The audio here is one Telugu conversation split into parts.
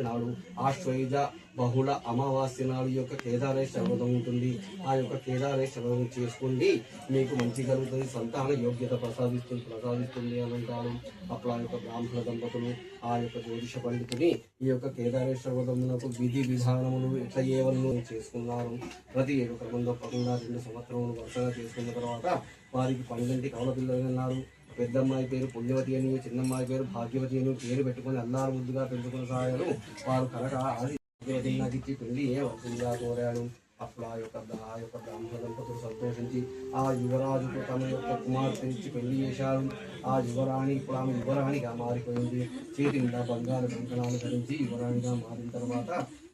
నాడు ఆశ్వయుజ బహుళ అమావాస్య నాడు ఈ యొక్క కేదారేశ్వర వ్రతం ఉంటుంది. ఆ యొక్క కేదారేశ్వర వ్రతం చేసుకోండి, మీకు మంచి కలుగుతుంది, సంతాన యోగ్యత ప్రసాదిస్తుంది అని అంటారు. అప్పుడు ఆ యొక్క బ్రాహ్మణ దంపతులు ఆ యొక్క జ్యోతిష పండితుని ఈ యొక్క కేదారేశ్వర వ్రతమునకు విధి విధానములు ఎట్లా ఏవలను చేసుకున్నారు. ప్రతి ఏడు క్రమంలో పకుండా 2 సంవత్సరములు వరుసగా చేసుకున్న తర్వాత వారికి 12 కవల పిల్లలు అన్నారు. పెద్దమ్మాయి పేరు పుణ్యవతి అని, చిన్నమ్మాయి పేరు భాగ్యవతి అని పేరు పెట్టుకుని అల్లారు ముద్దుగా పెంచుకున్న సాయాలు వారు కనుక అది నదికి పెళ్లి వస్తుందిగా కోరాడు. అప్పుడు ఆ యొక్క బ్రాహ్మణ దంపతులు సంతోషించి ఆ యువరాజుకు తమ యొక్క కుమార్తె ఇచ్చి పెళ్లి చేశారు. ఆ యువరాణి ఇప్పుడు ఆమె యువరాణిగా మారిపోయింది. చేతి నిండా బంగారు కంకణాలు ధరించి యువరాణిగా మారిన తర్వాత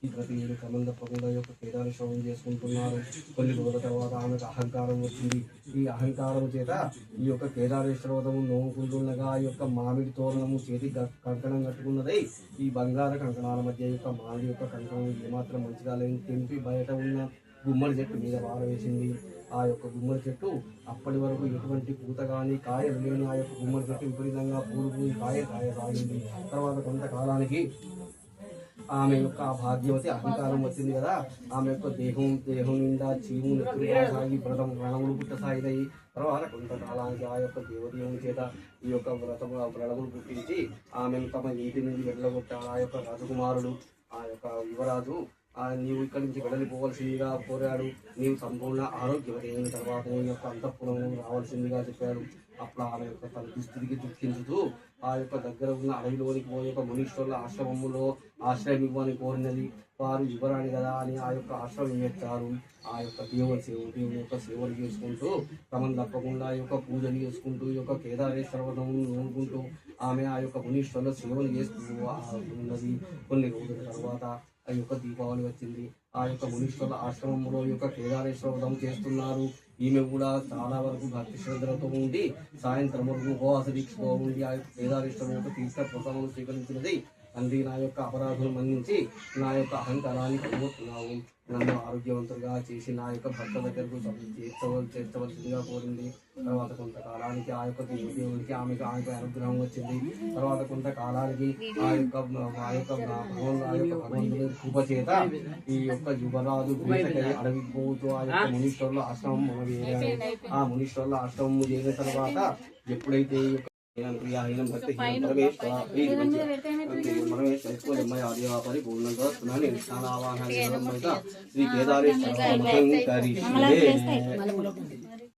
ఈ ప్రతి 7 క్రమం తప్పకుండా యొక్క కేదారేశ్వరం చేసుకుంటున్నారు. కొన్ని రోజుల తర్వాత ఆమెకు అహంకారం వచ్చింది. ఈ అహంకారం చేత ఈ యొక్క కేదారేశ్వర వ్రతము నోముకుంటుండగా ఈ యొక్క మామిడి తోరణము చేతి కంకణం కట్టుకున్నదై ఈ బంగారు కంకణాల మధ్య యొక్క మామిడి యొక్క కంకణం ఏమాత్రం మంచిగా లేని తెంపి బయట ఉన్న గుమ్మడి చెట్టు మీద వారవేసింది. ఆ యొక్క గుమ్మడి చెట్టు అప్పటి వరకు ఎటువంటి పూత కానీ కాయలు లేని ఆ యొక్క గుమ్మడి చెట్టు విపరీతంగా పూలు కాయ సాగింది. తర్వాత కొంతకాలానికి ఆమె యొక్క భాగ్యవతి అహంకారం వచ్చింది కదా, ఆమె యొక్క దేహం నిండా చీము సాగి వ్రణములు పుట్టసాగినాయి. తర్వాత కొంతకాలానికి ఆ యొక్క దేవదేవుని చేత ఈ యొక్క వ్రణములు పుట్టించి ఆమెను తమ నీటి నుండి వెళ్ళగొట్టారు. ఆ యొక్క రాజకుమారుడు ఆ యొక్క యువరాజు నీవు ఇక్కడి నుంచి వెళ్ళిపోవలసిందిగా కోరాడు. నీవు సంపూర్ణ ఆరోగ్యవతి అయిన తర్వాత నీ యొక్క అంతఃపురం రావాల్సిందిగా చెప్పాడు. అప్పుడు ఆమె యొక్క తన దుస్థితికి దుఃఖించుతూ ఆ యొక్క దగ్గర ఉన్న అడవిలోనికి పోయి ఒక మునీశ్వరుల ఆశ్రమములో ఆశ్రయం ఇవ్వని కోరినది. వారు యువరాణి కదా అని ఆ యొక్క ఆశ్రమం ఇచ్చారు. ఆ యొక్క దేవుని యొక్క సేవలు చేసుకుంటూ క్రమం తప్పకుండా ఈ యొక్క పూజలు చేసుకుంటూ ఈ యొక్క కేదారేశ్వర వ్రతం నూనుకుంటూ ఆమె ఆ యొక్క మునీశ్వరుల సేవలు చేస్తూ ఉన్నది. కొన్ని రోజుల తర్వాత ఆ యొక్క దీపావళి వచ్చింది. ఆ యొక్క మునీశ్వరుల ఆశ్రమంలో యొక్క కేదారేశ్వర వ్రతం చేస్తున్నారు. ఈమె కూడా చాలా వరకు భక్తి శ్రద్ధలతో ఉండి సాయంత్రం వరకు ఉపవాస దీక్షతో ఉండి ఆ యొక్క కేదారేశ్వరం యొక్క తీర్థ ప్రసాదములు స్వీకరించినది. తండ్రి, నా యొక్క అపరాధులు మన్నించి నా యొక్క అహంకారాన్ని కలుగుతున్నావు, నన్ను ఆరోగ్యవంతులుగా చేసి నా యొక్క భర్త దగ్గరకు చేర్చవలసిందిగా కోరింది. తర్వాత కొంతకాలానికి ఆ యొక్క దేవుడికి ఆమెకు అనుగ్రహం వచ్చింది. తర్వాత కొంతకాలానికి ఆ యొక్క భగవంతుని కృప చేత ఈ యొక్క యువరాజు అడవికి పోతూ ఆ యొక్క మునీశ్వరుల ఆశ్రమం మొదలుపెట్టారు. ఆ మునీశ్వరుల ఆశ్రమం చేసిన తర్వాత ఎప్పుడైతే శ్రీ కేదారేశ్వర